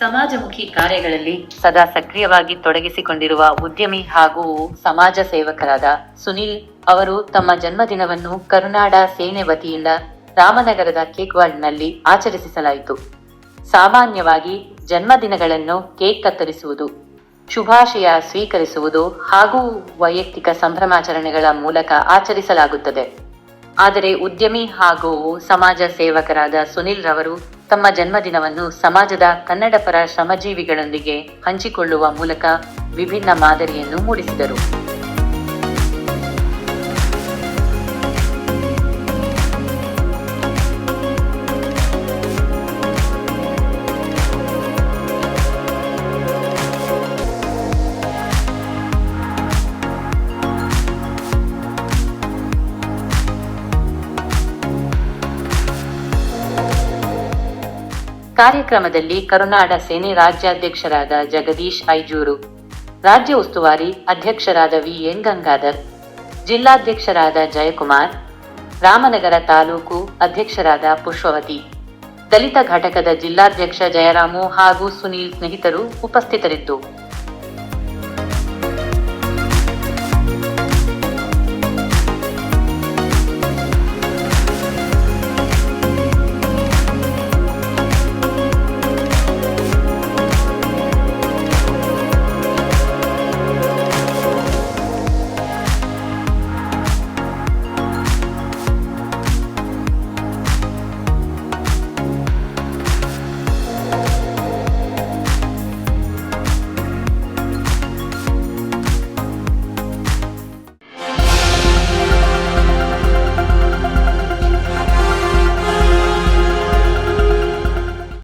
ಸಮಾಜಮುಖಿ ಕಾರ್ಯಗಳಲ್ಲಿ ಸದಾ ಸಕ್ರಿಯವಾಗಿ ತೊಡಗಿಸಿಕೊಂಡಿರುವ ಉದ್ಯಮಿ ಹಾಗೂ ಸಮಾಜ ಸೇವಕರಾದ ಸುನಿಲ್ ಅವರು ತಮ್ಮ ಜನ್ಮದಿನವನ್ನು ಕರುನಾಡ ಸೇನೆ ವತಿಯಿಂದ ರಾಮನಗರದ ಕೇಕ್ವಾಡ್ನಲ್ಲಿ ಆಚರಿಸಲಾಯಿತು. ಸಾಮಾನ್ಯವಾಗಿ ಜನ್ಮದಿನಗಳನ್ನು ಕೇಕ್ ಕತ್ತರಿಸುವುದು, ಶುಭಾಶಯ ಸ್ವೀಕರಿಸುವುದು ಹಾಗೂ ವೈಯಕ್ತಿಕ ಸಂಭ್ರಮಾಚರಣೆಗಳ ಮೂಲಕ ಆಚರಿಸಲಾಗುತ್ತದೆ. ಆದರೆ ಉದ್ಯಮಿ ಹಾಗೂ ಸಮಾಜ ಸೇವಕರಾದ ಸುನಿಲ್ ರವರು ತಮ್ಮ ಜನ್ಮದಿನವನ್ನು ಸಮಾಜದ ಕನ್ನಡಪರ ಶ್ರಮಜೀವಿಗಳೊಂದಿಗೆ ಹಂಚಿಕೊಳ್ಳುವ ಮೂಲಕ ವಿಭಿನ್ನ ಮಾದರಿಯನ್ನು ಮೂಡಿಸಿದರು. ಕಾರ್ಯಕ್ರಮದಲ್ಲಿ ಕರುನಾಡ ಸೇನೆ ರಾಜ್ಯಾಧ್ಯಕ್ಷರಾದ ಜಗದೀಶ್ ಐಜೂರು, ರಾಜ್ಯ ಉಸ್ತುವಾರಿ ಅಧ್ಯಕ್ಷರಾದ ವಿ.ಎನ್. ಗಂಗಾಧರ್, ಜಿಲ್ಲಾಧ್ಯಕ್ಷರಾದ ಜಯಕುಮಾರ್, ರಾಮನಗರ ತಾಲೂಕು ಅಧ್ಯಕ್ಷರಾದ ಪುಷ್ಪವತಿ, ದಲಿತ ಘಟಕದ ಜಿಲ್ಲಾಧ್ಯಕ್ಷ ಜಯರಾಮು ಹಾಗೂ ಸುನೀಲ್ ಸ್ನೇಹಿತರು ಉಪಸ್ಥಿತರಿದ್ದು